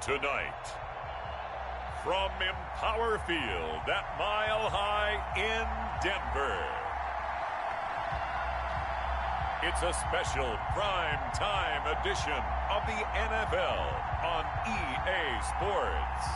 Tonight, from Empower Field at Mile High in Denver, it's a special prime time edition of the NFL on EA Sports.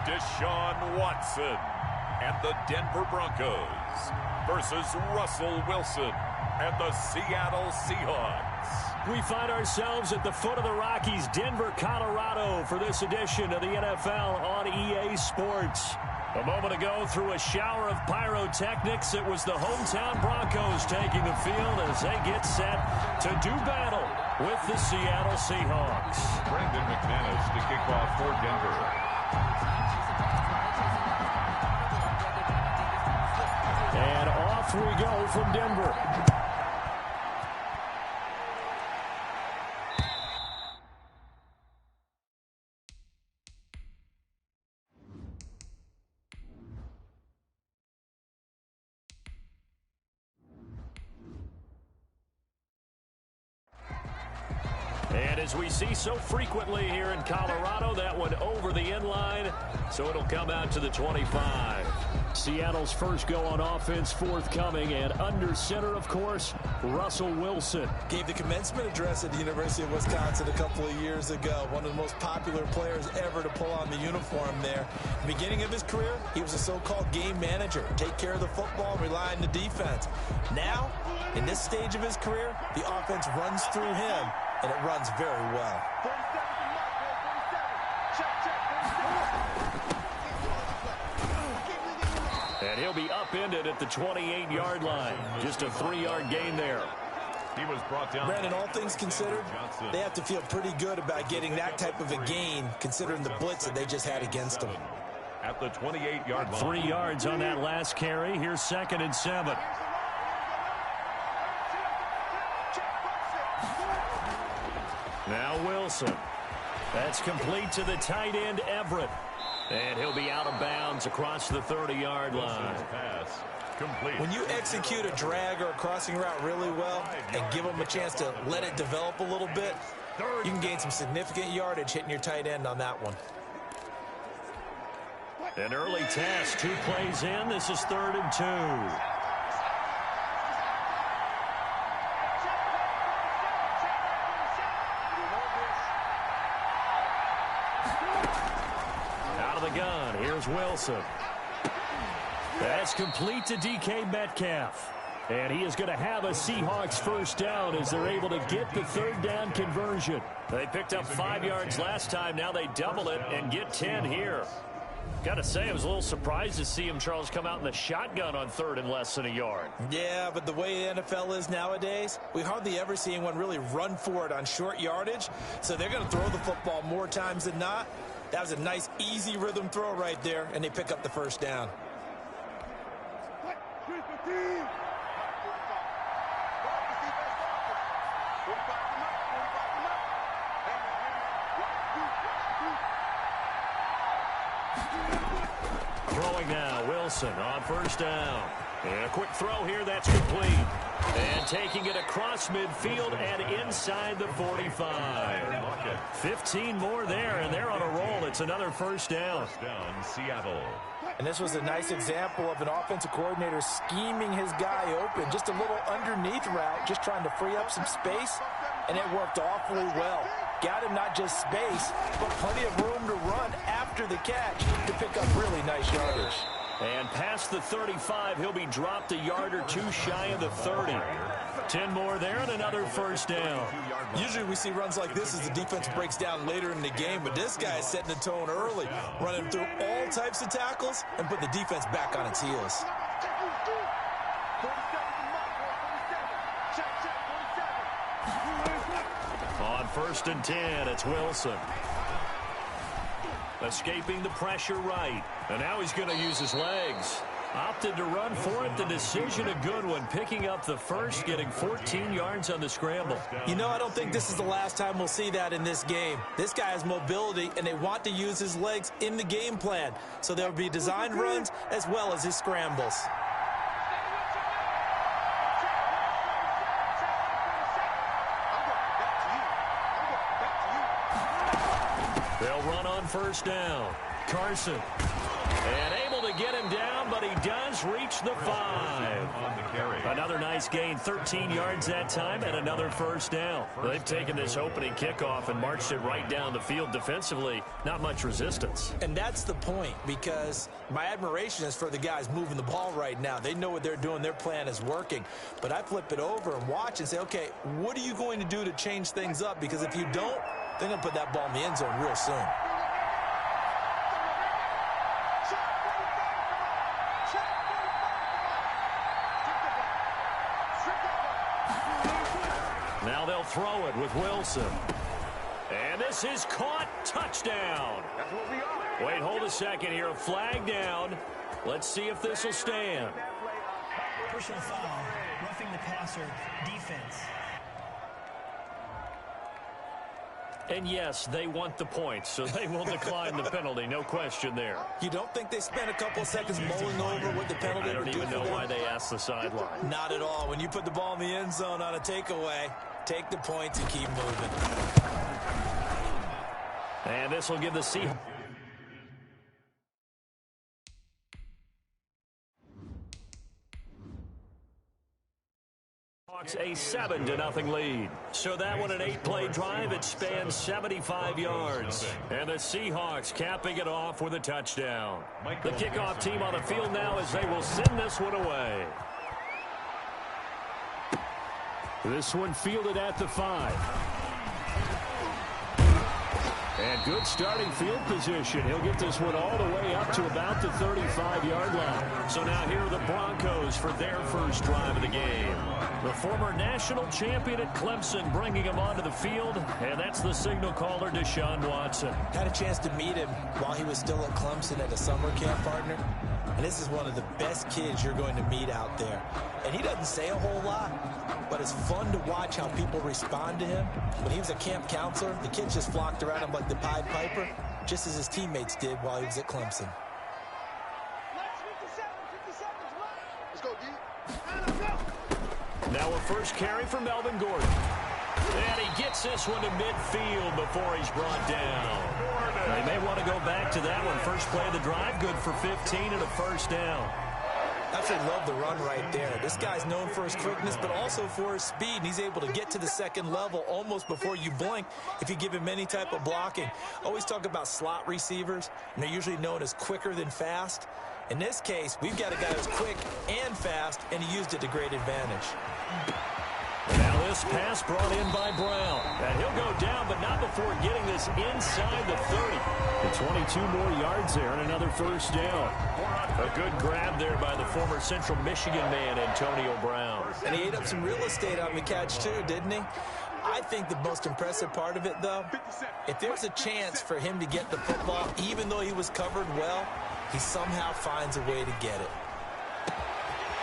Deshaun Watson and the Denver Broncos versus Russell Wilson and the Seattle Seahawks. We find ourselves at the foot of the Rockies, Denver, Colorado, for this edition of the NFL on EA Sports. A moment ago, through a shower of pyrotechnics, it was the hometown Broncos taking the field as they get set to do battle with the Seattle Seahawks. Brandon McManus to kick off for Denver. And off we go from Denver. And as we see so frequently here in Colorado, that one over the end line, so it'll come out to the 25. Seattle's first go on offense forthcoming, and under center, of course, Russell Wilson. Gave the commencement address at the University of Wisconsin a couple of years ago. One of the most popular players ever to pull on the uniform there. The beginning of his career, he was a so-called game manager. Take care of the football, rely on the defense. Now, in this stage of his career, the offense runs through him, and it runs very well. And he'll be upended at the 28-yard line. Just a 3-yard gain there. He was brought down. Brandon, all things considered, they have to feel pretty good about getting that type of a gain, considering the blitz that they just had against them. At the 28-yard line. 3 yards on that last carry. Here's 2nd and 7. Now Wilson. That's complete to the tight end, Everett. And he'll be out of bounds across the 30-yard line. Pass complete. When you execute a drag or a crossing route really well and give them a chance to let it develop a little bit, you can gain some significant yardage hitting your tight end on that one. An early test, 2 plays in. This is 3rd and 2. Gun. Here's Wilson. That's complete to DK Metcalf. And he is going to have a Seahawks first down as they're able to get the 3rd down conversion. They picked up 5 yards last time. Now they double it and get 10 here. Got to say, I was a little surprised to see him, Charles, come out in the shotgun on 3rd and less than a yard. Yeah, but the way the NFL is nowadays, we hardly ever see anyone really run for it on short yardage. So they're going to throw the football more times than not. That was a nice, easy rhythm throw right there, and they pick up the first down. Throwing now, Wilson on first down. And a quick throw here, that's complete. And taking it across midfield and inside the 45. 15 more there, and they're on a roll. It's another first down. First down, Seattle. And this was a nice example of an offensive coordinator scheming his guy open. Just a little underneath route, just trying to free up some space, and it worked awfully well. Got him not just space, but plenty of room to run after the catch to pick up really nice yardage. And past the 35, he'll be dropped a yard or 2 shy of the 30. 10 more there and another first down. Usually we see runs like this as the defense breaks down later in the game, but this guy is setting the tone early, running through all types of tackles and put the defense back on its heels. On 1st and 10, it's Wilson. Escaping the pressure right. And now he's going to use his legs. Opted to run for it. The decision a good one. Picking up the first, getting 14 yards on the scramble. You know, I don't think this is the last time we'll see that in this game. This guy has mobility, and they want to use his legs in the game plan. So there will be designed runs as well as his scrambles. They'll run on first down. Carson. And able to get him down, but he does reach the 5. Another nice gain, 13 yards that time, and another first down. They've taken this opening kickoff and marched it right down the field defensively. Not much resistance. And that's the point, because my admiration is for the guys moving the ball right now. They know what they're doing. Their plan is working. But I flip it over and watch and say, okay, what are you going to do to change things up? Because if you don't, they're going to put that ball in the end zone real soon. Now they'll throw it with Wilson. And this is caught. Touchdown. Wait, hold a second here. A flag down. Let's see if this will stand. Personal foul. Roughing the passer. Defense. And yes, they want the points, so they will decline the penalty. No question there. You don't think they spent a couple of seconds mulling over what the penalty would do? I don't even know why they asked the sideline. Not at all. When you put the ball in the end zone on a takeaway, take the points and keep moving. And this will give the Seahawks a 7-0 lead. So that one an 8-play drive. It spans 75 yards. And the Seahawks capping it off with a touchdown. The kickoff team on the field now as they will send this one away. This one fielded at the 5. And good starting field position. He'll get this one all the way up to about the 35-yard line. So now here are the Broncos for their first drive of the game. The former national champion at Clemson bringing him onto the field, and that's the signal caller, Deshaun Watson. Had a chance to meet him while he was still at Clemson at a summer camp, partner. And this is one of the best kids you're going to meet out there. And he doesn't say a whole lot, but it's fun to watch how people respond to him. When he was a camp counselor, the kids just flocked around him like the Pied Piper, just as his teammates did while he was at Clemson. Now a first carry for Melvin Gordon. And he gets this one to midfield before he's brought down. They may want to go back to that one. First play of the drive, good for 15 and a first down. Absolutely love the run right there. This guy's known for his quickness, but also for his speed. And he's able to get to the second level almost before you blink if you give him any type of blocking. Always talk about slot receivers, and they're usually known as quicker than fast. In this case, we've got a guy who's quick and fast, and he used it to great advantage. Now this pass brought in by Brown. And he'll go down, but not before getting this inside the 30. The 22 more yards there and another first down. A good grab there by the former Central Michigan man, Antonio Brown. And he ate up some real estate on the catch, too, didn't he? I think the most impressive part of it, though, if there's a chance for him to get the football, even though he was covered well, he somehow finds a way to get it.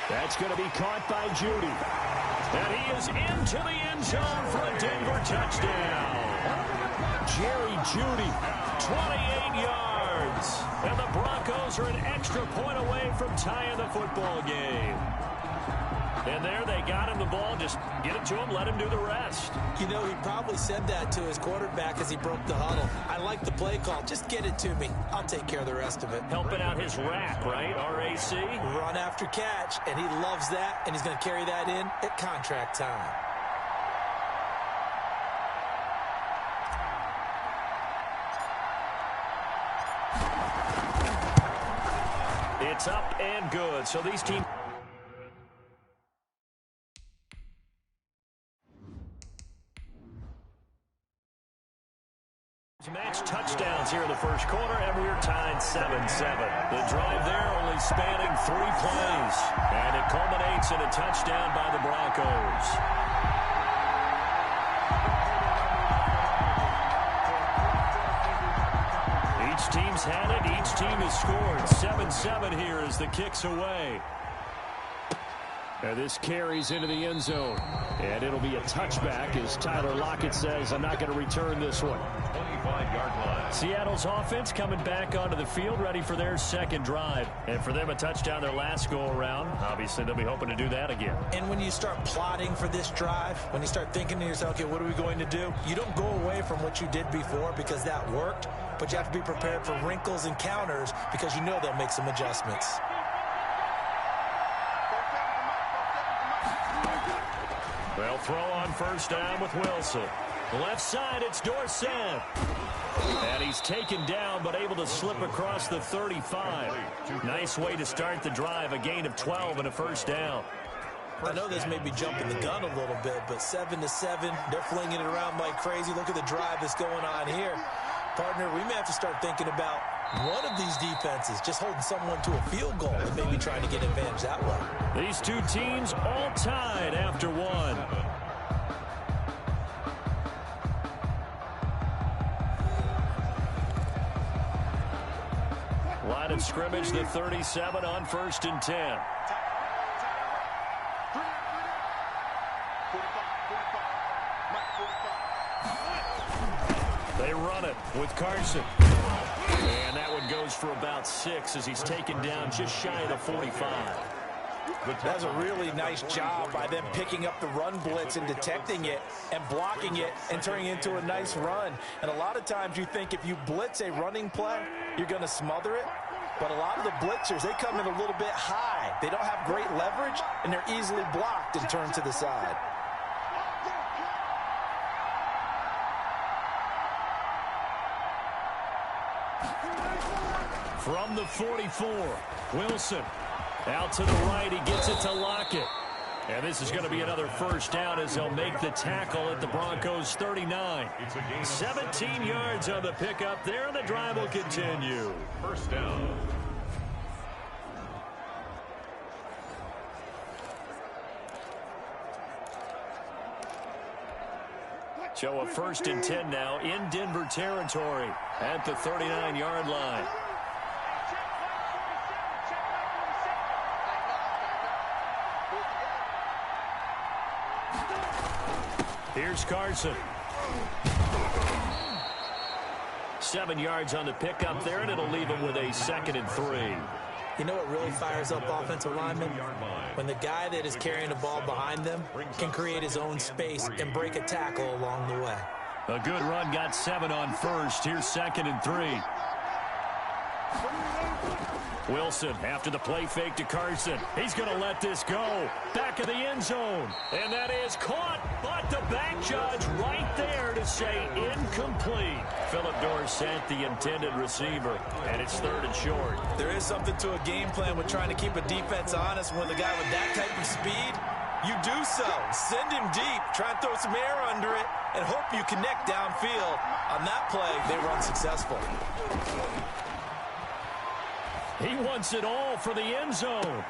That's going to be caught by Judy. And he is into the end zone for a Denver touchdown. Jerry Judy, 28 yards. And the Broncos are an extra point away from tying the football game. And there they got him the ball. Just get it to him, let him do the rest. You know, he probably said that to his quarterback as he broke the huddle. I like the play call. Just get it to me. I'll take care of the rest of it. Helping out his rack, right? R-A-C? Run after catch, and he loves that, and he's going to carry that in at contract time. It's up and good. So these teams... match touchdowns here in the first quarter, and we're tied 7-7. The drive there only spanning 3 plays, and it culminates in a touchdown by the Broncos. Each Each team's had it. Each team has scored. 7-7 here as the kick's away. And this carries into the end zone. And it'll be a touchback as Tyler Lockett says, I'm not going to return this one. 25-yard line. Seattle's offense coming back onto the field, ready for their second drive. And for them, a touchdown their last go-around. Obviously, they'll be hoping to do that again. And when you start plotting for this drive, when you start thinking to yourself, okay, what are we going to do? You don't go away from what you did before because that worked, but you have to be prepared for wrinkles and counters because you know they'll make some adjustments. They'll throw on first down with Wilson. Left side, it's Dorsett. And he's taken down, but able to slip across the 35. Nice way to start the drive, a gain of 12 and a first down. I know this may be jumping the gun a little bit, but 7-7, they're flinging it around like crazy. Look at the drive that's going on here. Partner, we may have to start thinking about one of these defenses just holding someone to a field goal and maybe trying to get advantage that way. These two teams all tied after one. Line of scrimmage, the 37 on 1st and 10. They run it with Carson. And that one goes for about 6 as he's taken down just shy of the 45. That's a really nice job by them picking up the run blitz and detecting it and blocking it and turning it into a nice run. And a lot of times you think if you blitz a running play, you're going to smother it. But a lot of the blitzers, they come in a little bit high. They don't have great leverage, and they're easily blocked and turned to the side. From the 44, Wilson out to the right. He gets it to Lockett. And this is going to be another first down as they'll make the tackle at the Broncos 39. 17 yards on the pickup there, and the drive will continue. First down. So a 1st and 10 now in Denver territory at the 39-yard line. Here's Carson. 7 yards on the pickup there, and it'll leave him with a 2nd and 3. You know what really fires up offensive linemen? When the guy that is carrying the ball behind them can create his own space and break a tackle along the way. A good run, got 7 on 1st. Here's 2nd and 3. Wilson after the play fake to Carson. He's going to let this go. Back of the end zone. And that is caught, but the back judge right there to say incomplete. Philip Dorsett, the intended receiver, and it's 3rd and short. There is something to a game plan with trying to keep a defense honest. When the guy with that type of speed, you do so. Send him deep. Try and throw some air under it and hope you connect downfield. On that play, they run successful. He wants it all for the end zone.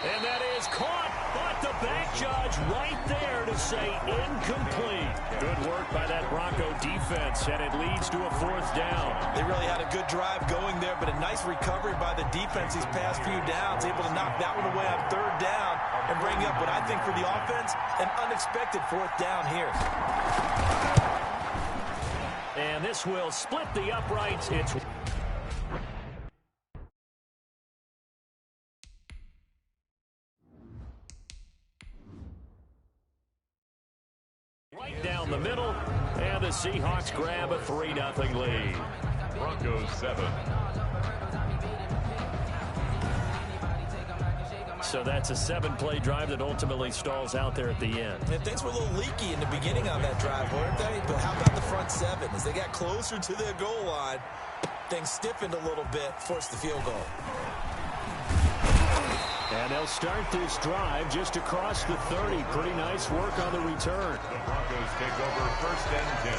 And that is caught, but the back judge right there to say incomplete. Good work by that Bronco defense, and it leads to a 4th down. They really had a good drive going there, but a nice recovery by the defense these past few downs, able to knock that one away on 3rd down and bring up what I think for the offense, an unexpected 4th down here. And this will split the uprights. It's right down the middle, and the Seahawks grab a 3-0 lead. Broncos 7. So that's a 7-play drive that ultimately stalls out there at the end. And things were a little leaky in the beginning on that drive, weren't they? But how about the front 7? As they got closer to their goal line, things stiffened a little bit, forced the field goal. And they'll start this drive just across the 30. Pretty nice work on the return. The Broncos take over 1st and 10.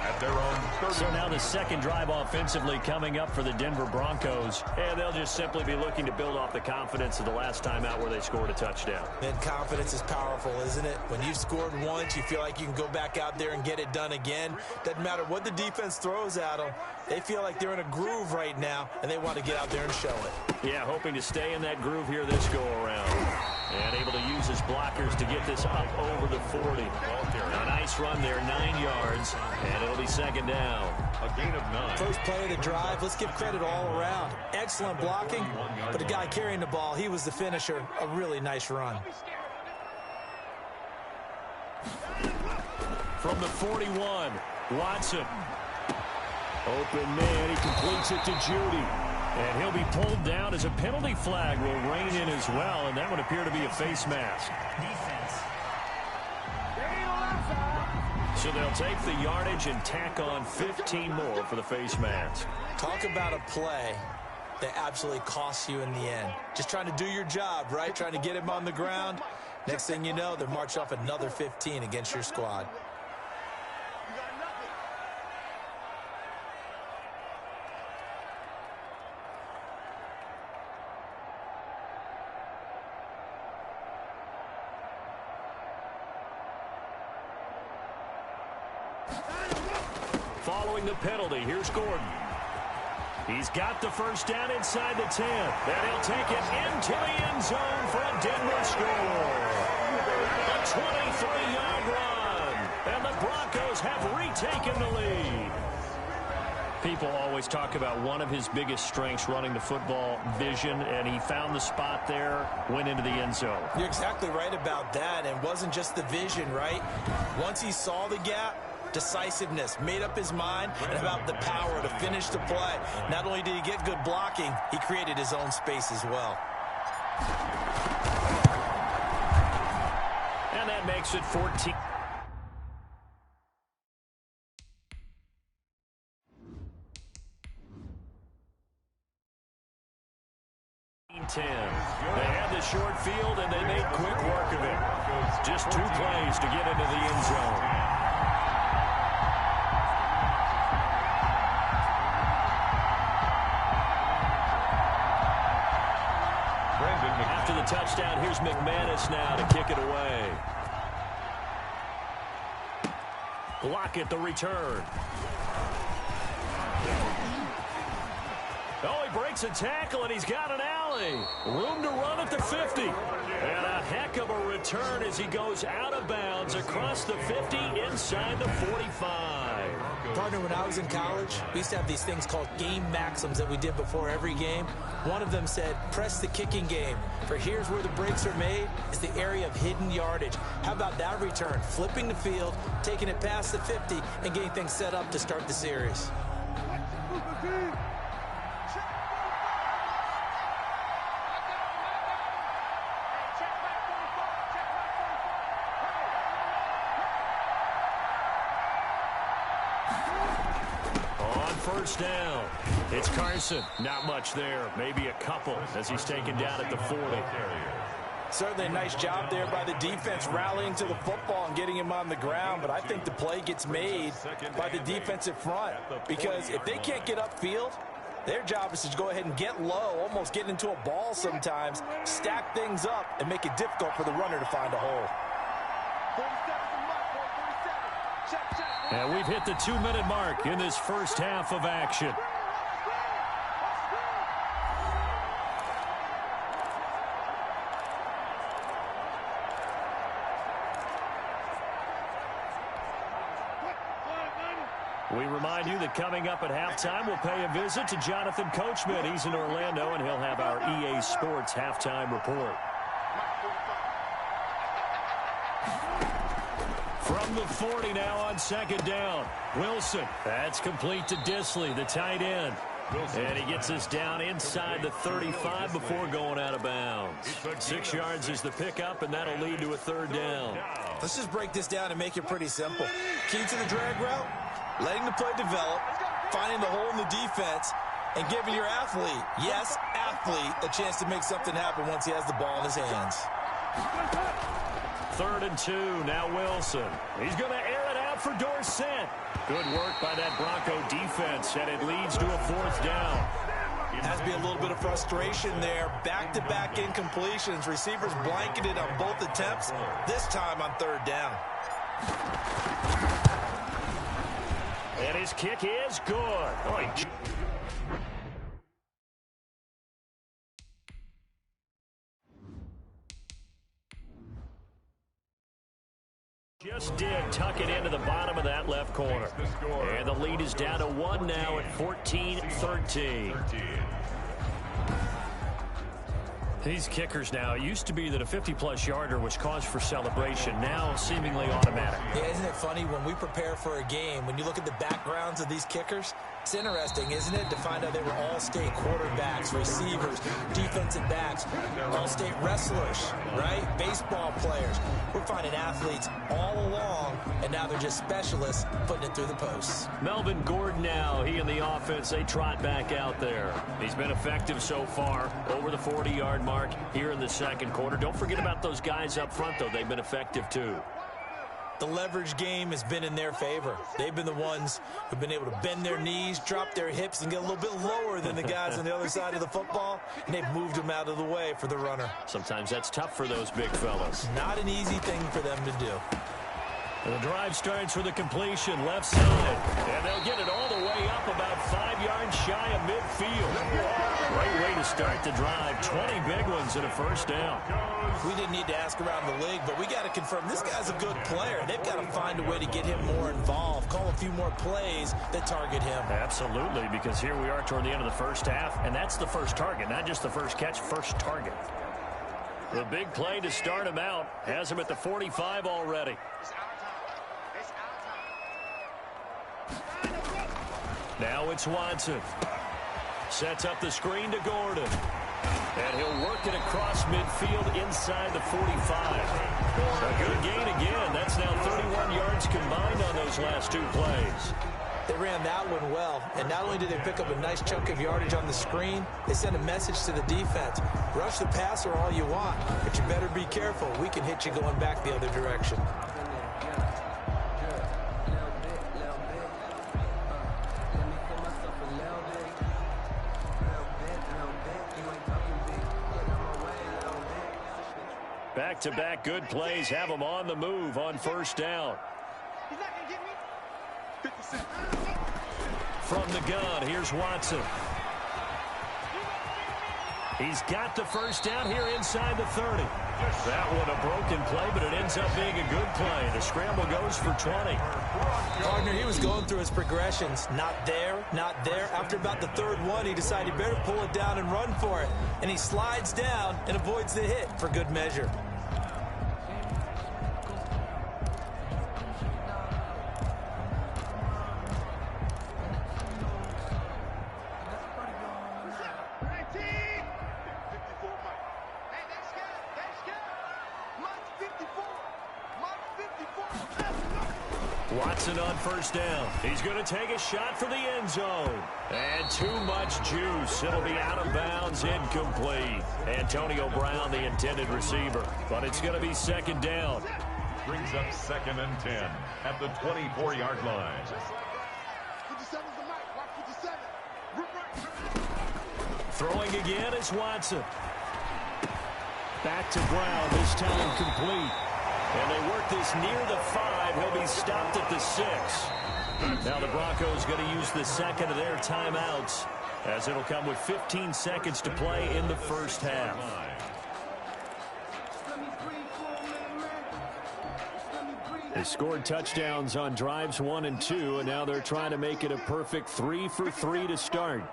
at their own 30. So now the second drive offensively coming up for the Denver Broncos. And they'll just simply be looking to build off the confidence of the last time out where they scored a touchdown. And confidence is powerful, isn't it? When you've scored once, you feel like you can go back out there and get it done again. Doesn't matter what the defense throws at them. They feel like they're in a groove right now, and they want to get out there and show it. Yeah, hoping to stay in that groove here this go-around. And able to use his blockers to get this up over the 40. A nice run there, 9 yards, and it'll be second down. A gain of 9. First play of the drive, let's give credit all around. Excellent blocking, but the guy carrying the ball, he was the finisher. A really nice run. From the 41, Watson. Open man, he completes it to Judy. And he'll be pulled down as a penalty flag will rein in as well, and that would appear to be a face mask. Defense. So they'll take the yardage and tack on 15 more for the face mask. Talk about a play that absolutely costs you in the end. Just trying to do your job, right? Trying to get him on the ground. Next thing you know, they're marching off another 15 against your squad. Following the penalty, here's Gordon. He's got the first down inside the 10. And he'll take it into the end zone for a Denver score. A 23-yard run. And the Broncos have retaken the lead. People always talk about one of his biggest strengths running the football, vision, and he found the spot there, went into the end zone. You're exactly right about that, and it wasn't just the vision, right? Once he saw the gap, decisiveness, made up his mind, and about the power to finish the play. Not only did he get good blocking, he created his own space as well. And that makes it 14. They had the short field, and they made quick work of it. Just 2 plays to get into the end zone. After the touchdown, here's McManus now to kick it away. Block at the return. Oh, he breaks a tackle, and he's got an alley. Room to run at the 50. And a heck of a return as he goes out of bounds across the 50 inside the 45. Partner, when I was in college, we used to have these things called game maxims that we did before every game. One of them said, press the kicking game. For here's where the breaks are made, is the area of hidden yardage. How about that return? Flipping the field, taking it past the 50, and getting things set up to start the series. First down. It's Carson. Not much there. Maybe a couple as he's taken down at the 40. Certainly a nice job there by the defense rallying to the football and getting him on the ground, but I think the play gets made by the defensive front because if they can't get upfield, their job is to go ahead and get low, almost get into a ball sometimes, stack things up, and make it difficult for the runner to find a hole. And we've hit the 2-minute mark in this first half of action. We remind you that coming up at halftime, we'll pay a visit to Jonathan Coachman. He's in Orlando, and he'll have our EA Sports halftime report. From the 40 now on second down. Wilson. That's complete to Disley, the tight end. And he gets us down inside the 35 before going out of bounds. 6 yards is the pickup, and that'll lead to a third down. Let's just break this down and make it pretty simple. Key to the drag route, letting the play develop, finding the hole in the defense, and giving your athlete, yes, athlete, a chance to make something happen once he has the ball in his hands. 3rd and 2, now Wilson. He's going to air it out for Dorsett. Good work by that Bronco defense, and it leads to a 4th down. Has to be a little bit of frustration there. Back-to-back incompletions. Receivers blanketed on both attempts, this time on 3rd down. And his kick is good. Just did tuck it into the bottom of that left corner. And the lead is down to 1 now at 14-13. These kickers now, it used to be that a 50-plus yarder was cause for celebration. Now seemingly automatic. Yeah, isn't it funny when we prepare for a game, when you look at the backgrounds of these kickers, it's interesting, isn't it, to find out they were all-state quarterbacks, receivers, defensive backs, all-state wrestlers, right? Baseball players. We're finding athletes all along, and now they're just specialists putting it through the posts. Melvin Gordon now, he and the offense, they trot back out there. He's been effective so far, over the 40-yard mark here in the 2nd quarter. Don't forget about those guys up front, though. They've been effective, too. The leverage game has been in their favor. They've been the ones who've been able to bend their knees, drop their hips, and get a little bit lower than the guys on the other side of the football, and they've moved them out of the way for the runner. Sometimes that's tough for those big fellas. Not an easy thing for them to do. And the drive starts with a completion left side. And they'll get it all the way up about 5 yards shy of midfield. Great way to start the drive. 20 big ones and a 1st down. We didn't need to ask around the league, but we got to confirm this guy's a good player. They've got to find a way to get him more involved, call a few more plays that target him. Absolutely, because here we are toward the end of the 1st half, and that's the first target, not just the first catch, first target. The big play to start him out has him at the 45 already. Now it's Watson. Sets up the screen to Gordon. And he'll work it across midfield inside the 45. A good gain again. That's now 31 yards combined on those last 2 plays. They ran that one well, and not only did they pick up a nice chunk of yardage on the screen, they sent a message to the defense. Rush the passer all you want, but you better be careful. We can hit you going back the other direction. Back-to-back good plays have them on the move on 1st down. From the gun, here's Watson. He's got the 1st down here inside the 30. That one a broken play, but it ends up being a good play. The scramble goes for 20. Partner, he was going through his progressions. Not there, not there. After about the 3rd one, he decided he better pull it down and run for it. And he slides down and avoids the hit for good measure. Watson on 1st down. He's going to take a shot for the end zone. And too much juice. It'll be out of bounds, incomplete. Antonio Brown, the intended receiver. But it's going to be 2nd down. Brings up 2nd and 10 at the 24-yard line. Throwing again is Watson. Back to Brown, this time complete. And they work this near the 5. He'll be stopped at the 6. Now the Broncos going to use the 2nd of their timeouts, as it'll come with 15 seconds to play in the 1st half. They scored touchdowns on drives 1 and 2, and now they're trying to make it a perfect 3 for 3 to start.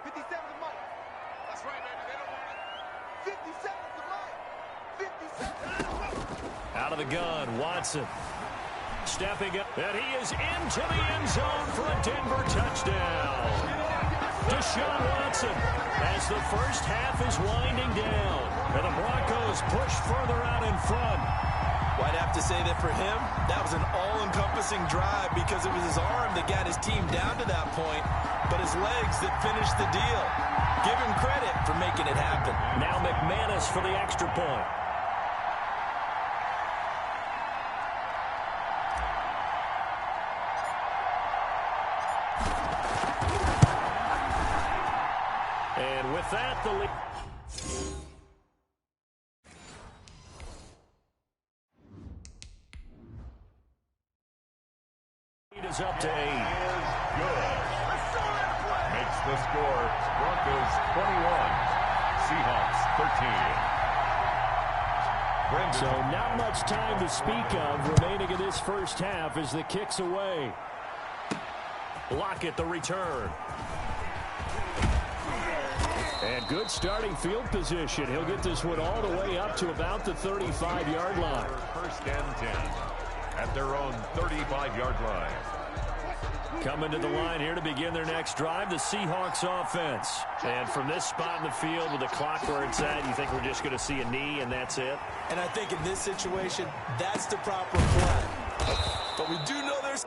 Out of the gun, Watson. Stepping up, and he is into the end zone for a Denver touchdown. Deshaun Watson, as the 1st half is winding down, and the Broncos push further out in front. Well, I'd have to say that for him, that was an all-encompassing drive because it was his arm that got his team down to that point, but his legs that finished the deal. Give him credit for making it happen. Now McManus for the extra point. With that, the lead is up to 8. Good. Makes the score Broncos 21, Seahawks 13. So not much time to speak of remaining in this first half as the kick's away. Lockett the return. And good starting field position. He'll get this one all the way up to about the 35-yard line. First and 10 at their own 35-yard line. Coming to the line here to begin their next drive, the Seahawks offense. And from this spot in the field with the clock where it's at, you think we're just going to see a knee and that's it? And I think in this situation, that's the proper play. But we do know there's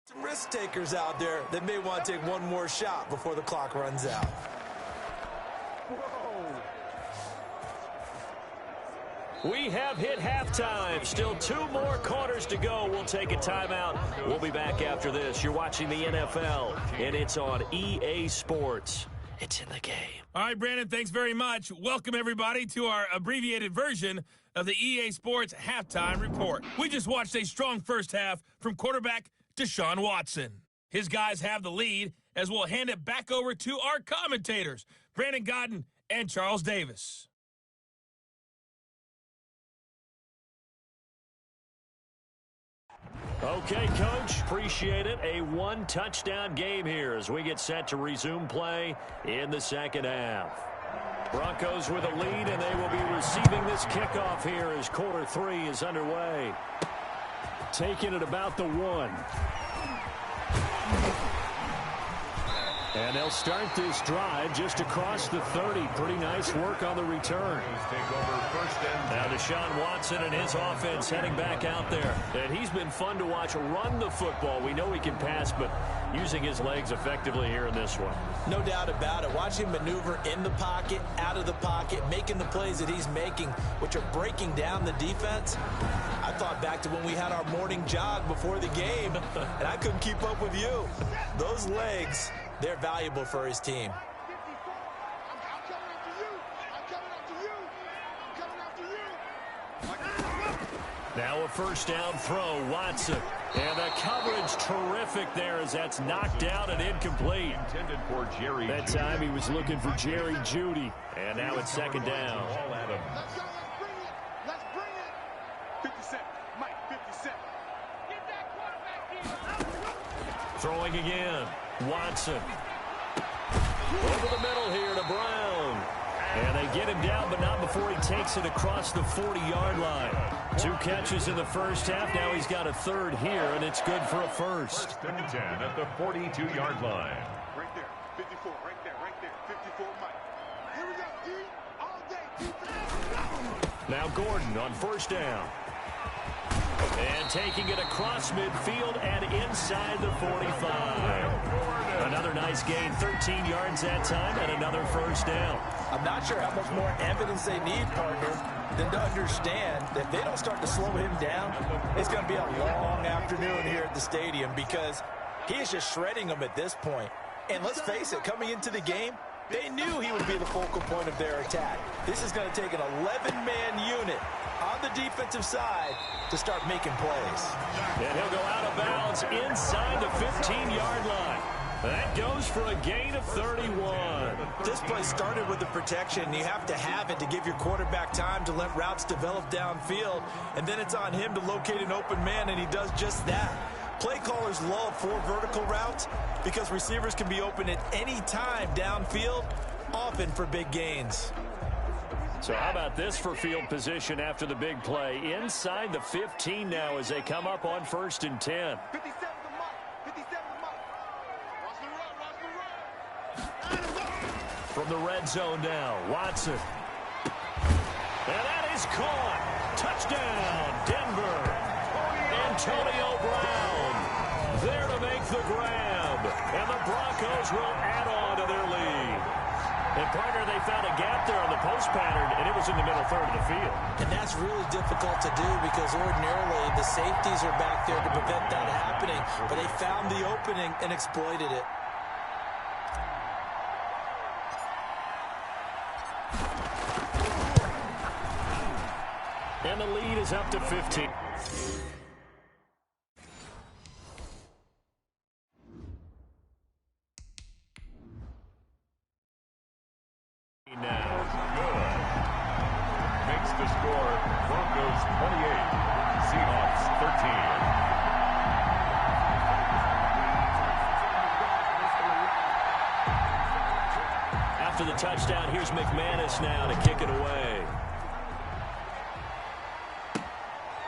some risk takers out there that may want to take one more shot before the clock runs out. We have hit halftime. Still 2 more quarters to go. We'll take a timeout. We'll be back after this. You're watching the NFL, and it's on EA Sports. It's in the game. All right, Brandon, thanks very much. Welcome, everybody, to our abbreviated version of the EA Sports Halftime Report. We just watched a strong first half from quarterback Deshaun Watson. His guys have the lead as we'll hand it back over to our commentators, Brandon Godden and Charles Davis. Okay, Coach, appreciate it. A 1-touchdown game here as we get set to resume play in the second half. Broncos with a lead, and they will be receiving this kickoff here as quarter 3 is underway. Taking it about the 1. And they'll start this drive just across the 30. Pretty nice work on the return. Now Deshaun Watson and his offense heading back out there. And he's been fun to watch run the football. We know he can pass, but using his legs effectively here in this one. No doubt about it. Watch him maneuver in the pocket, out of the pocket, making the plays that he's making, which are breaking down the defense. I thought back to when we had our morning jog before the game, and I couldn't keep up with you. Those legs, they're valuable for his team. Now a first down throw, Watson. And the coverage terrific there as that's knocked out and incomplete. Intended for Jerry that Judy. time he was looking for Jerry Judy. And now it's second down. Let's bring it. 50 Cent. Mike, 50 Cent. Get that quarterback here. Throwing again. Watson. Over the middle here to Brown. And they get him down, but not before he takes it across the 40-yard line. 2 catches in the first half. Now he's got a third here, and it's good for a first. First and 10 at the 42-yard line. Right there. 54. Right there. Right there. 54, Mike. Here we go. E all day. Now Gordon on first down. And taking it across midfield and inside the 45. Another nice gain, 13 yards that time, and another first down. I'm not sure how much more evidence they need, partner, than to understand that if they don't start to slow him down, it's going to be a long afternoon here at the stadium because he is just shredding them at this point. And let's face it, coming into the game, they knew he would be the focal point of their attack. This is going to take an 11-man unit on the defensive side to start making plays. And he'll go out of bounds inside the 15-yard line. That goes for a gain of 31. This play started with the protection. You have to have it to give your quarterback time to let routes develop downfield. And then it's on him to locate an open man, and he does just that. Play callers love 4 vertical routes because receivers can be open at any time downfield, often for big gains. So how about this for field position after the big play? Inside the 15 now as they come up on first and 10. 57 to Mike. 57 to Mike. Watch the run. Watch the run. From the red zone now, Watson. And that is caught. Touchdown, Denver. Antonio Brown there to make the grab. And the Broncos will add on to their lead. And, partner, they found a gap there on the post pattern, and it was in the middle third of the field. And that's really difficult to do because ordinarily the safeties are back there to prevent that happening. But they found the opening and exploited it. And the lead is up to 15. Now, good. Makes the score Broncos 28, Seahawks 13. After the touchdown, here's McManus now to kick it away.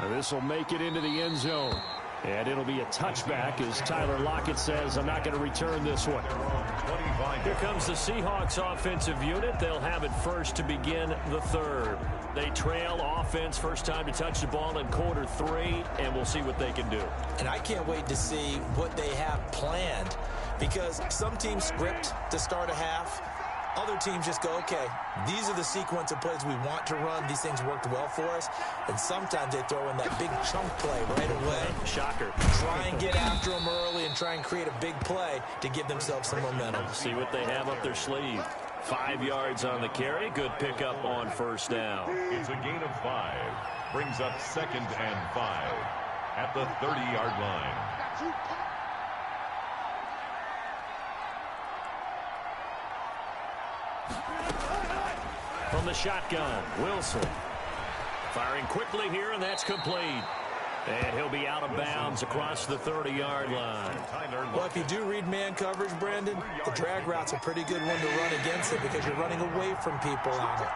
This will make it into the end zone. And it'll be a touchback as Tyler Lockett says, I'm not going to return this one. Here comes the Seahawks offensive unit. They'll have it first to begin the third. They trail offense first time to touch the ball in quarter 3, and we'll see what they can do. And I can't wait to see what they have planned because some teams script to start a half. Other teams just go, okay, these are the sequence of plays we want to run. These things worked well for us. And sometimes they throw in that big chunk play right away. Shocker. Try and get after them early and try and create a big play to give themselves some momentum. See what they have up their sleeve. 5 yards on the carry. Good pickup on first down. It's a gain of 5. Brings up 2nd and 5 at the 30-yard line. From the shotgun, Wilson. Firing quickly here, and that's complete. And he'll be out of bounds across the 30-yard line. Well, if you do read man coverage, Brandon, the drag route's a pretty good one to run against it because you're running away from people on it.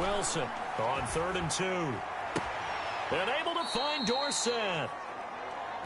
Wilson on 3rd and 2. And able to find Dorsett.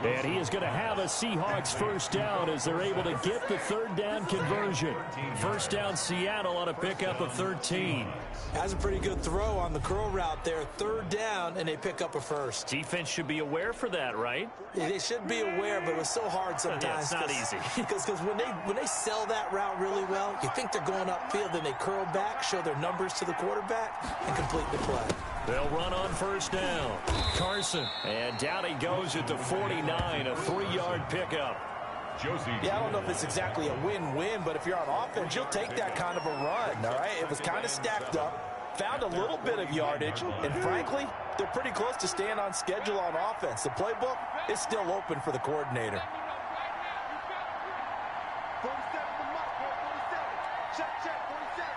And he is going to have a Seahawks first down as they're able to get the third down conversion. First down Seattle on a pickup of 13. Has a pretty good throw on the curl route there. 3rd down, and they pick up a first. Defense should be aware for that, right? Yeah, they should be aware, but it was so hard sometimes. Yeah, it's not easy. Because when they sell that route really well, you think they're going upfield, then they curl back, show their numbers to the quarterback, and complete the play. They'll run on first down. Carson. And down he goes at the 49, a 3-yard pickup. Yeah, I don't know if it's exactly a win-win, but if you're on offense, you'll take that kind of a run, all right? It was kind of stacked up, found a little bit of yardage, and frankly, they're pretty close to staying on schedule on offense. The playbook is still open for the coordinator. 47 to Mike, 47. Check, 47.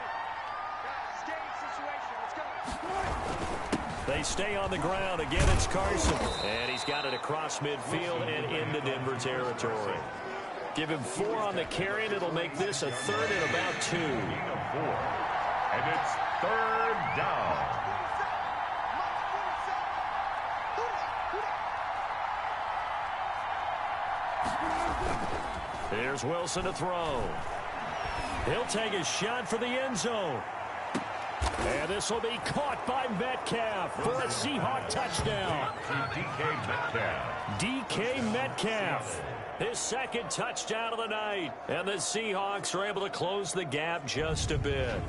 Guys, game situation. Let's go. They stay on the ground. Again, it's Carson. And he's got it across midfield and into Denver territory. Give him 4 on the carry, and it'll make this a 3rd and about 2. And it's 3rd down. Here's Wilson to throw. He'll take a shot for the end zone. And this will be caught by Metcalf for a Seahawk touchdown. DK Metcalf. DK Metcalf. His 2nd touchdown of the night. And the Seahawks are able to close the gap just a bit.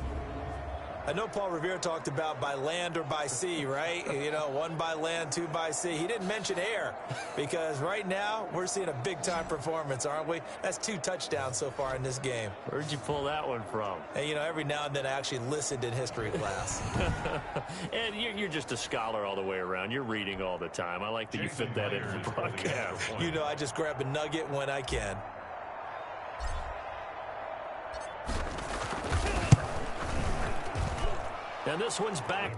I know Paul Revere talked about by land or by sea, right? You know, 1 by land, 2 by sea. He didn't mention air because right now we're seeing a big-time performance, aren't we? That's 2 touchdowns so far in this game. Where'd you pull that one from? And, you know, every now and then I actually listened in history class. And you're just a scholar all the way around. You're reading all the time. I like that you fit that into the broadcast. You know, I just grab a nugget when I can. And this one's back.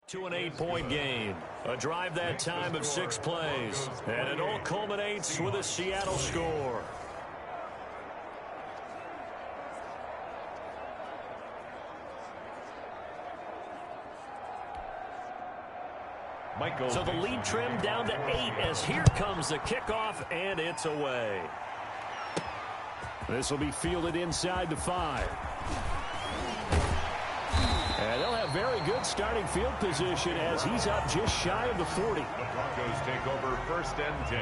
To an 8-point game. A drive that time of 6 plays. And it all culminates with a Seattle score. So the lead trimmed down to 8 as here comes the kickoff, and it's away. This will be fielded inside the 5. And they'll have very good starting field position as he's up just shy of the 40. The Broncos take over 1st and 10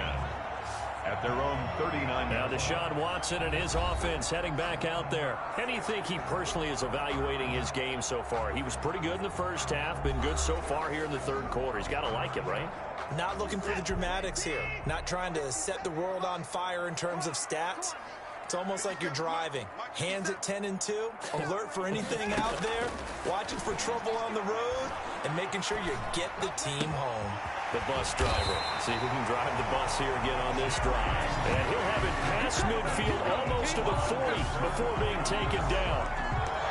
at their own 39. Now Deshaun Watson and his offense heading back out there. How do you think he personally is evaluating his game so far? He was pretty good in the first half, been good so far here in the third quarter. He's got to like it, right? Not looking for the dramatics here. Not trying to set the world on fire in terms of stats. It's almost like you're driving. Hands at 10 and 2, alert for anything out there, watching for trouble on the road, and making sure you get the team home. The bus driver. See if he can drive the bus here again on this drive. And he'll have it past midfield almost to the 40 before being taken down.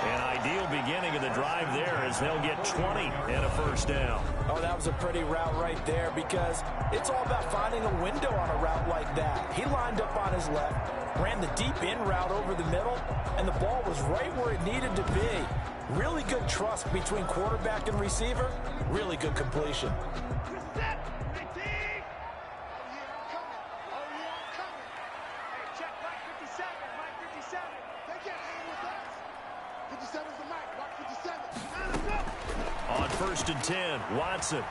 An ideal beginning of the drive there as they'll get 20 and a first down. Oh, that was a pretty route right there because it's all about finding a window on a route like that. He lined up on his left, ran the deep in route over the middle, and the ball was right where it needed to be. Really good trust between quarterback and receiver. Really good completion. On 1st and 10, Watson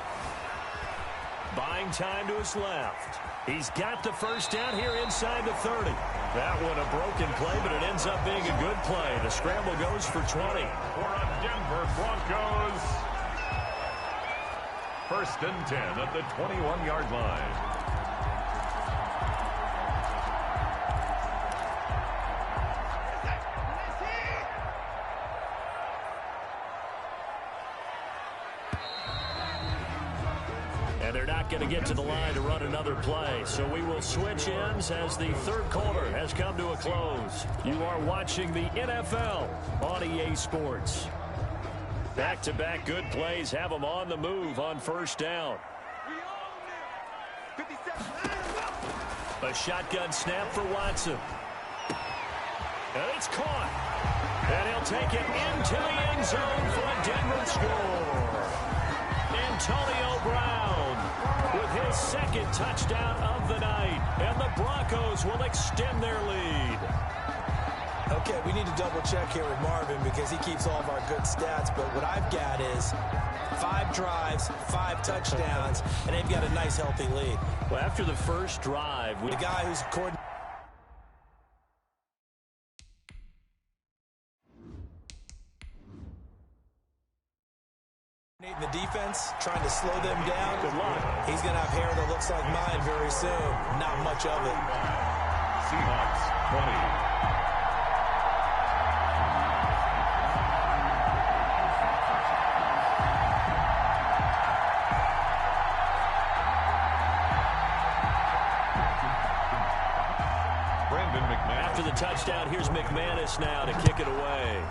buying time to his left. He's got the first down here inside the 30. That one a broken play, but it ends up being a good play. The scramble goes for 20. For a Denver Broncos. 1st and 10 at the 21-yard line. They're not going to get to the line to run another play, so we will switch ends as the third quarter has come to a close. You are watching the NFL on EA Sports. Back-to-back good plays have them on the move on first down. A shotgun snap for Watson. And it's caught. And he'll take it into the end zone for a Denver score. Antonio Brown with his second touchdown of the night. And the Broncos will extend their lead. Okay, we need to double check here with Marvin because he keeps all of our good stats. But what I've got is 5 drives, 5 touchdowns, and they've got a nice, healthy lead. Well, after the first drive, the guy who's coordinating the defense, trying to slow them down. Good luck. He's going to have hair that looks like mine very soon. Not much of it. Seahawks 20. After the touchdown, here's McManus now to kick it away.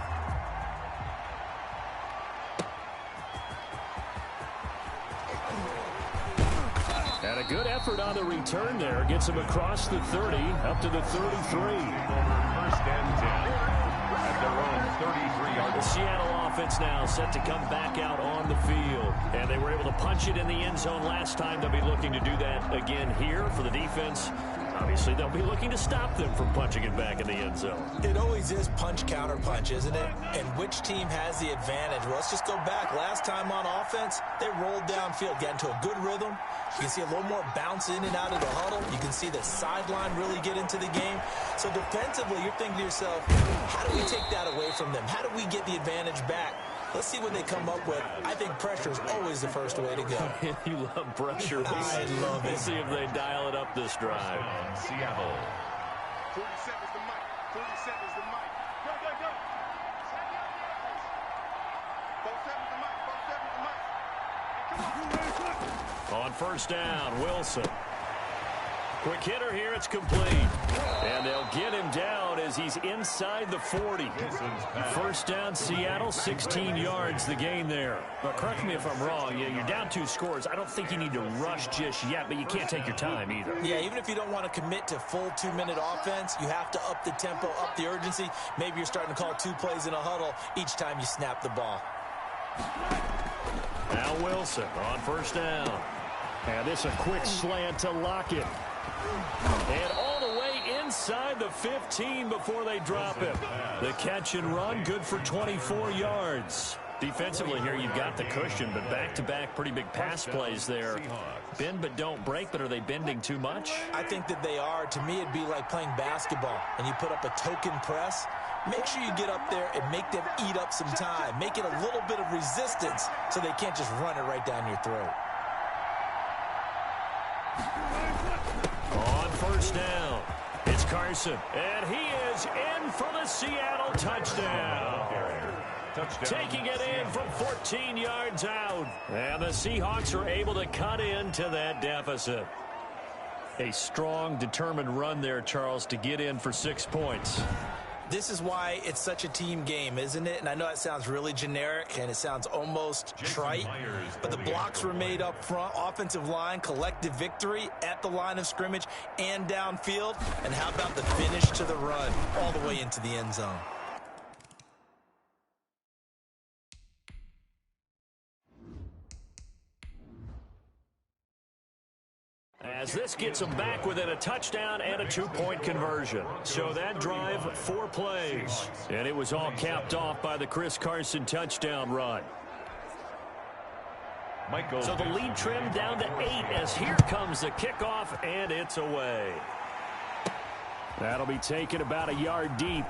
And a good effort on the return there. Gets him across the 30, up to the 33. 1st and 10 at their own 33-yard. The Seattle offense now set to come back out on the field. And they were able to punch it in the end zone last time. They'll be looking to do that again here for the defense. Obviously, they'll be looking to stop them from punching it back in the end zone. It always is punch, counter punch, isn't it? And which team has the advantage? Well, let's just go back. Last time on offense, they rolled downfield, got into a good rhythm. You can see a little more bounce in and out of the huddle. You can see the sideline really get into the game. So defensively, you're thinking to yourself, how do we take that away from them? How do we get the advantage back? Let's see what they come up with. I think pressure is always the first way to go. You love pressure. I love it. We'll see if they dial it up this drive. Seattle. 47 is the mic. 47 is the mic. Go, go, go. 47 is the mic. 47 is the mic. On first down, Wilson. Quick hitter here, it's complete. And they'll get him down as he's inside the 40. First down, Seattle, 16 yards the gain there. But correct me if I'm wrong, you're down 2 scores. I don't think you need to rush just yet, but you can't take your time either. Yeah, even if you don't want to commit to full 2-minute offense, you have to up the tempo, up the urgency. Maybe you're starting to call 2 plays in a huddle each time you snap the ball. Now Wilson on first down. And this a quick slant to Lockett. And all the way inside the 15 before they drop him. The catch and run, good for 24 yards. Defensively here, you've got the cushion, but back-to-back pretty big pass plays there. Bend but don't break, but are they bending too much? I think that they are. To me, it'd be like playing basketball, and you put up a token press. Make sure you get up there and make them eat up some time. Make it a little bit of resistance so they can't just run it right down your throat. On first down, it's Carson, and he is in for the Seattle touchdown. Taking it in from 14 yards out. And the Seahawks are able to cut into that deficit. A strong, determined run there, Charles, to get in for 6 points. This is why it's such a team game, isn't it? And I know it sounds really generic and it sounds almost trite, but the blocks were made up front, offensive line, collective victory at the line of scrimmage and downfield. And how about the finish to the run all the way into the end zone? As this gets them back within a touchdown and a 2-point conversion. So that drive, 4 plays. And it was all capped off by the Chris Carson touchdown run. So the lead trimmed down to 8 as here comes the kickoff, and it's away. That'll be taken about a yard deep.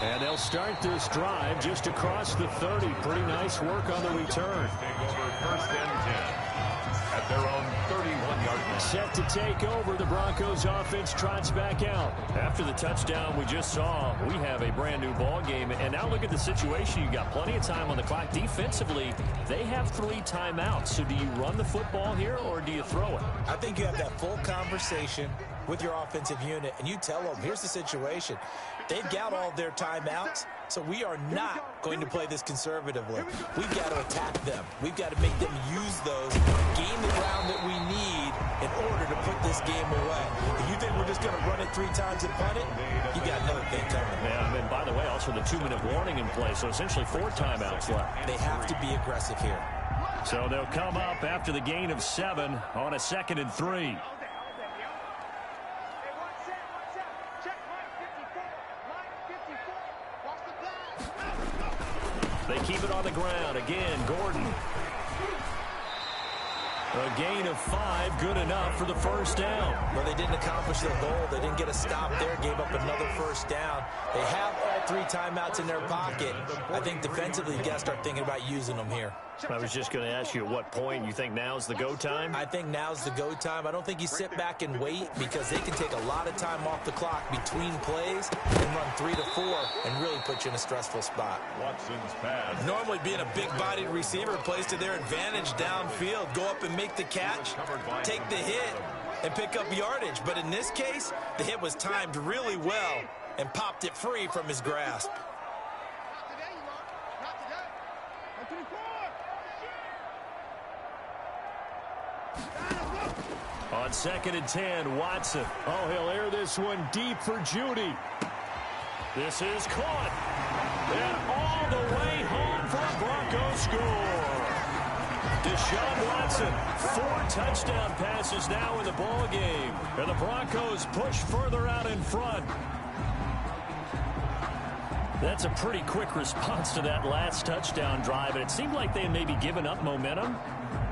And they'll start this drive just across the 30. Pretty nice work on the return. First and 10. At their own 31-yard line. Set to take over, the Broncos offense trots back out. After the touchdown we just saw, we have a brand new ball game. And now look at the situation. You've got plenty of time on the clock. Defensively, they have 3 timeouts. So do you run the football here or do you throw it? I think you have that full conversation with your offensive unit, and you tell them, here's the situation. They've got all their timeouts, so we are not going to play this conservatively. We've got to attack them. We've got to make them use those, gain the ground that we need in order to put this game away. If you think we're just going to run it 3 times and punt it, you got another thing coming. Yeah, and by the way, also the 2-minute warning in play, so essentially 4 timeouts left. They have to be aggressive here. So they'll come up after the gain of 7 on a 2nd and 3. They keep it on the ground. Again, Gordon. A gain of 5, good enough for the first down. Well, they didn't accomplish their goal. They didn't get a stop there, gave up another first down. They have all 3 timeouts in their pocket. I think defensively, you got to start thinking about using them here. I was just going to ask you at what point you think now's the go time? I think now's the go time. I don't think you sit back and wait because they can take a lot of time off the clock between plays and run 3 to 4 and really put you in a stressful spot. Watson's pass. Normally being a big-bodied receiver plays to their advantage downfield. Go up and make the catch, take the hit, and pick up yardage. But in this case, the hit was timed really well and popped it free from his grasp. On 2nd and 10, Watson. Oh, he'll air this one deep for Judy. This is caught. And all the way home for a Broncos score. Deshaun Watson, 4 touchdown passes now in the ball game. And the Broncos push further out in front. That's a pretty quick response to that last touchdown drive. And it seemed like they had maybe given up momentum.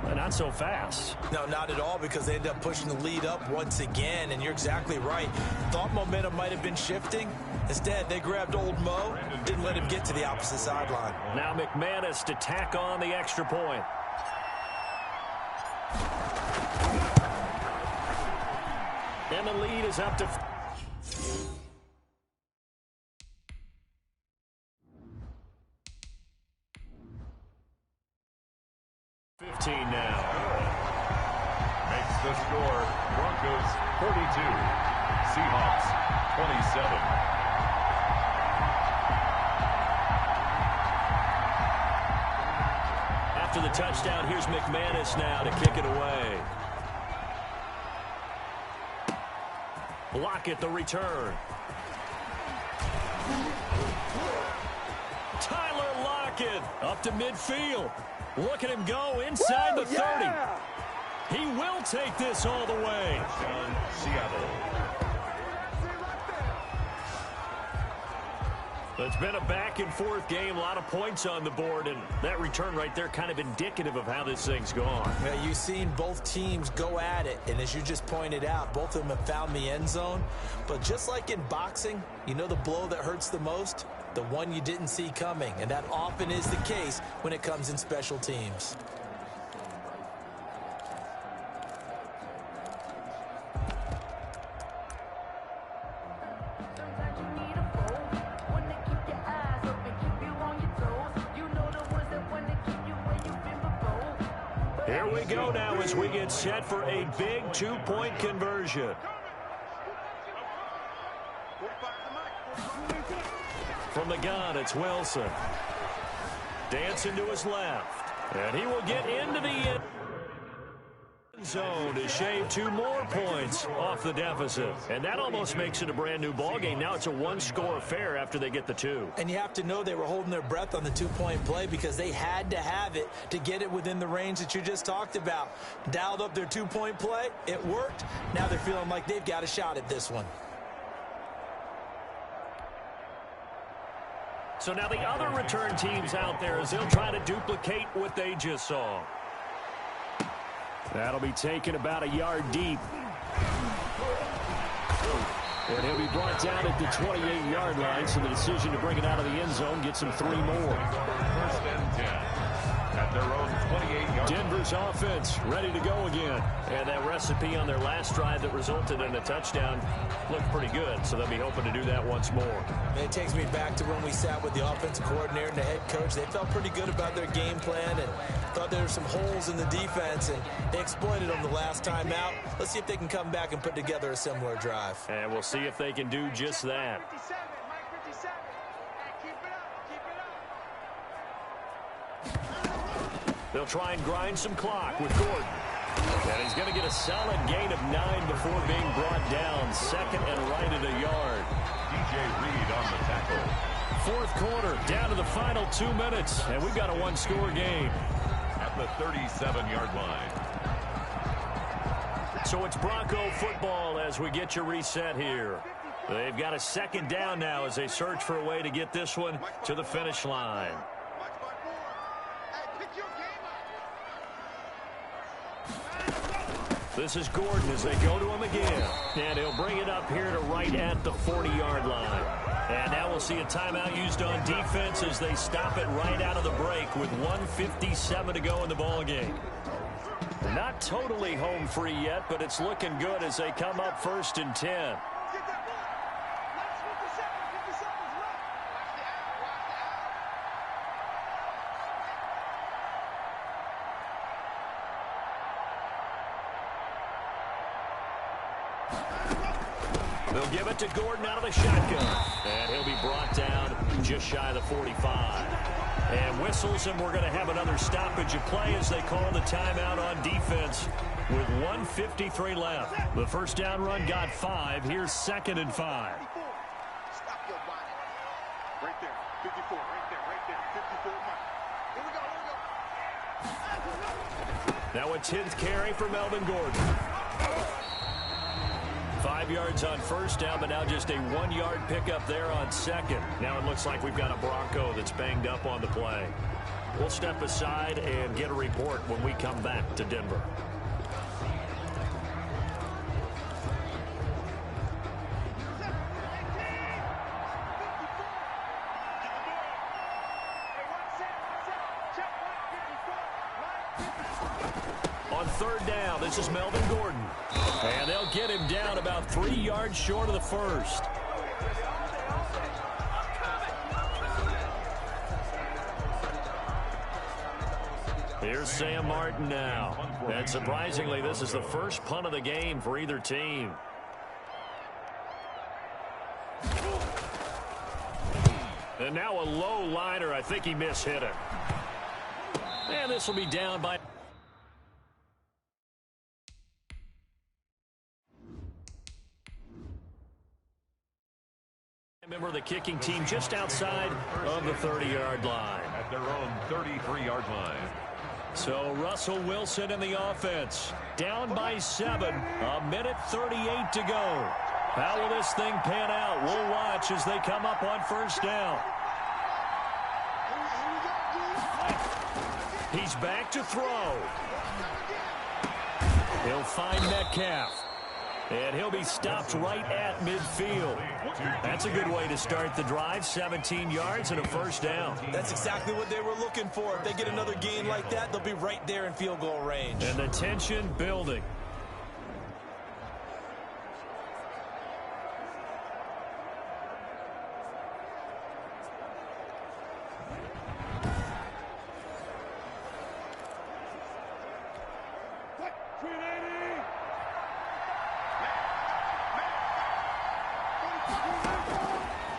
But not so fast. No, not at all, because they ended up pushing the lead up once again, and you're exactly right. Thought momentum might have been shifting. Instead, they grabbed old Mo, didn't let him get to the opposite sideline. Now McManus to tack on the extra point. And the lead is up to... now. Makes the score Broncos 32, Seahawks 27. After the touchdown, here's McManus now to kick it away. Lockett the return. Tyler Lockett up to midfield. Look at him go inside the 30. He will take this all the way. Seattle. It's been a back-and-forth game, a lot of points on the board, and that return right there kind of indicative of how this thing's gone. Yeah, you've seen both teams go at it, and as you just pointed out, both of them have found the end zone. But just like in boxing, you know the blow that hurts the most? The one you didn't see coming, and that often is the case when it comes in special teams. Here we go now as we get set for a big two-point conversion. From the gun, it's Wilson. Dancing to his left. And he will get into the end zone to shave 2 more points off the deficit. And that almost makes it a brand-new ballgame. Now it's a one-score affair after they get the 2. And you have to know they were holding their breath on the two-point play because they had to have it to get it within the range that you just talked about. Dialed up their two-point play. It worked. Now they're feeling like they've got a shot at this one. So now the other return teams out there as they'll try to duplicate what they just saw. That'll be taken about a yard deep. And he'll be brought down at the 28-yard line, so the decision to bring it out of the end zone gets him 3 more. First and 10 at their own 28-yard. Denver's offense ready to go again. And that recipe on their last drive that resulted in a touchdown looked pretty good, so they'll be hoping to do that once more. It takes me back to when we sat with the offensive coordinator and the head coach. They felt pretty good about their game plan and thought there were some holes in the defense, and they exploited them the last time out. Let's see if they can come back and put together a similar drive. And we'll see if they can do just that. They'll try and grind some clock with Gordon. And he's going to get a solid gain of 9 before being brought down. Second and right at a yard. DJ Reed on the tackle. Fourth quarter, down to the final 2 minutes. And we've got a one-score game. At the 37-yard line. So it's Bronco football as we get you reset here. They've got a second down now as they search for a way to get this one to the finish line. This is Gordon as they go to him again. And he'll bring it up here to right at the 40-yard line. And now we'll see a timeout used on defense as they stop it right out of the break with 1:57 to go in the ballgame. Not totally home free yet, but it's looking good as they come up 1st and 10. They'll give it to Gordon out of the shotgun. And he'll be brought down just shy of the 45. And whistles, and we're going to have another stoppage of play as they call the timeout on defense with 1:53 left. The first down run got 5. Here's 2nd and 5. Stop your body. Right there. 54. Right there. 54. Here we go. Now a 10th carry for Melvin Gordon. 5 yards on first down, but now just a 1-yard pickup there on second. Now it looks like we've got a Bronco that's banged up on the play. We'll step aside and get a report when we come back to Denver. On third down, this is Melvin Gordon. And they'll get him down about 3 yards short of the first. Here's Sam Martin now. And surprisingly, this is the first punt of the game for either team. And now a low liner. I think he mishit it. And this will be down by... Member of the kicking team just outside of the 30-yard line. At their own 33-yard line. So Russell Wilson in the offense. Down by 7. 1:38 to go. How will this thing pan out? We'll watch as they come up on first down. He's back to throw. He'll find Metcalf. And he'll be stopped right at midfield. That's a good way to start the drive. 17 yards and a first down. That's exactly what they were looking for. If they get another gain like that, they'll be right there in field goal range. And the tension building.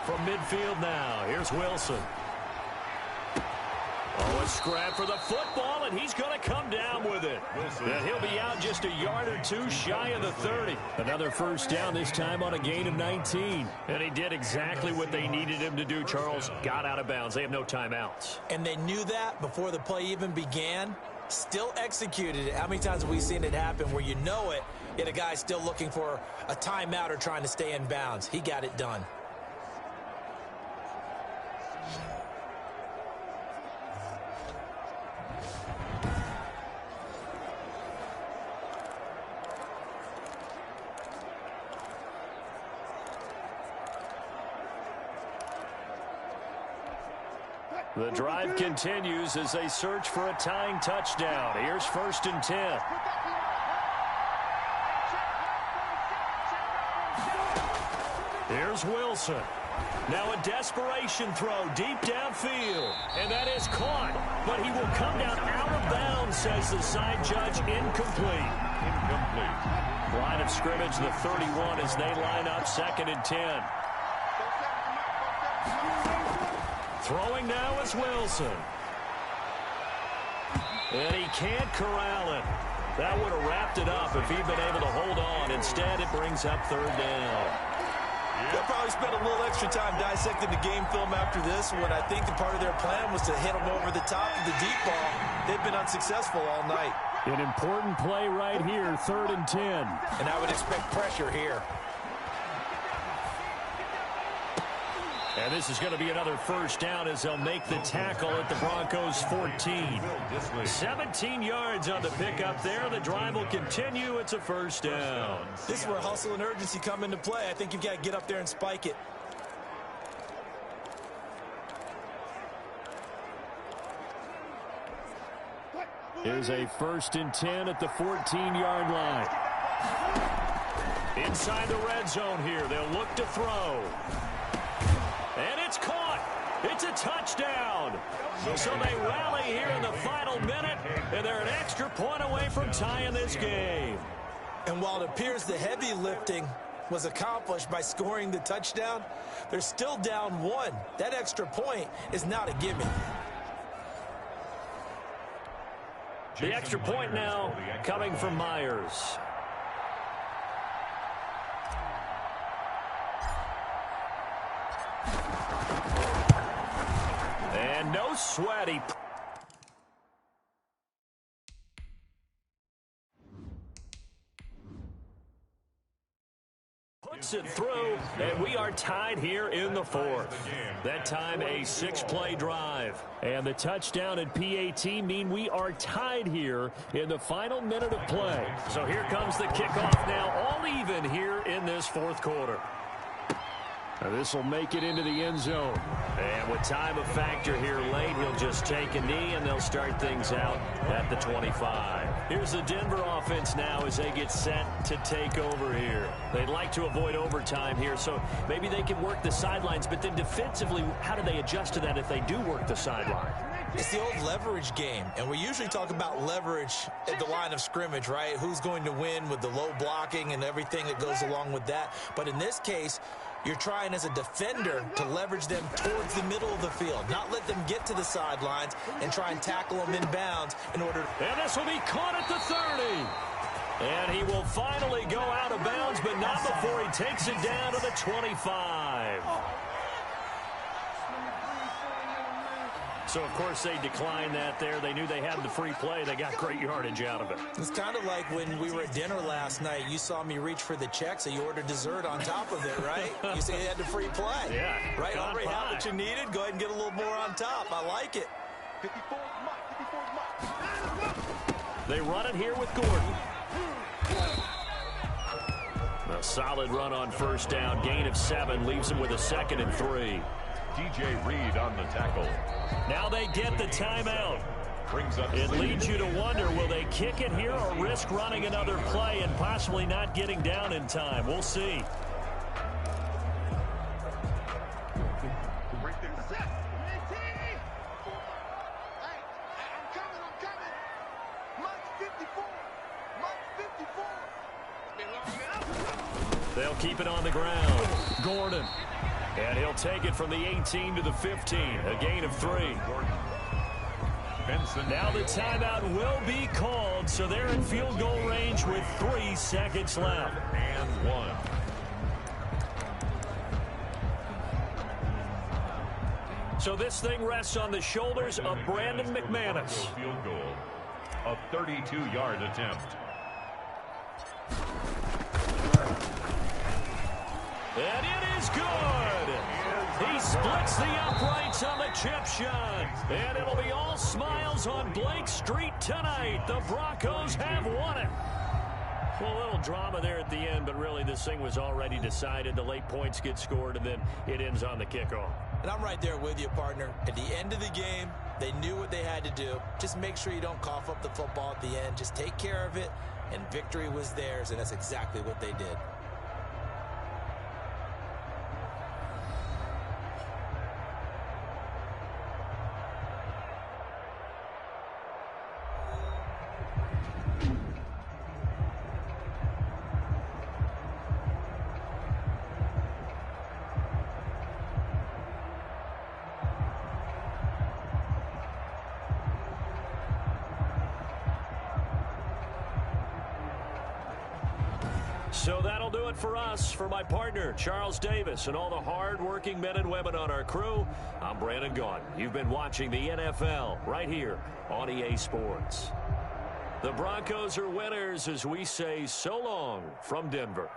From midfield now, here's Wilson. Oh, a scrap for the football, and he's going to come down with it. And he'll be out just a yard or two shy of the 30. Another first down, this time on a gain of 19. And he did exactly what they needed him to do, Charles. Got out of bounds. They have no timeouts. And they knew that before the play even began. Still executed it. How many times have we seen it happen where you know it, yet a guy's still looking for a timeout or trying to stay in bounds? He got it done. The drive continues as they search for a tying touchdown. Here's 1st and 10. Here's Wilson. Now a desperation throw deep downfield. And that is caught. But he will come down out of bounds, says the side judge. Incomplete. Line of scrimmage, the 31 as they line up 2nd and 10. Throwing now is Wilson. And he can't corral it. That would have wrapped it up if he'd been able to hold on. Instead, it brings up 3rd down. They'll probably spend a little extra time dissecting the game film after this one. I think the part of their plan was to hit them over the top of the deep ball. They've been unsuccessful all night. An important play right here, 3rd and 10. And I would expect pressure here. And this is going to be another first down as they'll make the tackle at the Broncos 14. 17 yards on the pickup there. The drive will continue. It's a first down. This is where hustle and urgency come into play. I think you've got to get up there and spike it. Here's a 1st and 10 at the 14-yard line. Inside the red zone here. They'll look to throw. And it's caught. It's a touchdown. So they rally here in the final minute, and they're an extra point away from tying this game. And while it appears the heavy lifting was accomplished by scoring the touchdown, they're still down 1. That extra point is not a gimme. The extra point now coming from Myers. And no sweat. He puts it through, and we are tied here in the 4th. That time a 6-play drive. And the touchdown and PAT mean we are tied here in the final minute of play. So here comes the kickoff now, all even here in this 4th quarter. This will make it into the end zone. And with time of factor here late, he'll just take a knee, and they'll start things out at the 25. Here's the Denver offense now as they get set to take over here. They'd like to avoid overtime here, so maybe they can work the sidelines. But then defensively, how do they adjust to that if they do work the sideline? It's the old leverage game, and we usually talk about leverage at the line of scrimmage, right? Who's going to win with the low blocking and everything that goes along with that. But in this case, you're trying as a defender to leverage them towards the middle of the field, not let them get to the sidelines and try and tackle them in bounds in order to... And this will be caught at the 30. And he will finally go out of bounds, but not before he takes it down to the 25. So, of course, they declined that there. They knew they had the free play. They got great yardage out of it. It's kind of like when we were at dinner last night. You saw me reach for the check, so you ordered dessert on top of it, right? You said you had the free play. Yeah. Right? Already had what you needed. Go ahead and get a little more on top. I like it. 54 is mine. 54 is mine. They run it here with Gordon. A solid run on first down. Gain of 7 leaves him with a 2nd and 3. DJ Reed on the tackle. Now they get the timeout. Brings up It leads you to wonder, will they kick it here or risk running another play and possibly not getting down in time? We'll see. Right there. Set. Hey, I'm coming. Mike's 54. Mike's 54. Been long enough. They'll keep it on the ground. Gordon. And he'll take it from the 18 to the 15. A gain of 3. Benson. Now the timeout will be called, so they're in field goal range with 3 seconds left. And 1. So this thing rests on the shoulders of Brandon McManus. Field goal. A 32-yard attempt. And it is good. He splits the uprights on the chip shot. And it'll be all smiles on Blake Street tonight. The Broncos have won it. Well, a little drama there at the end, but really this thing was already decided. The late points get scored, and then it ends on the kickoff. And I'm right there with you, partner. At the end of the game, they knew what they had to do. Just make sure you don't cough up the football at the end. Just take care of it, and victory was theirs, and that's exactly what they did. So that'll do it for us. For my partner, Charles Davis, and all the hard-working men and women on our crew, I'm Brandon Gaudin. You've been watching the NFL right here on EA Sports. The Broncos are winners as we say so long from Denver.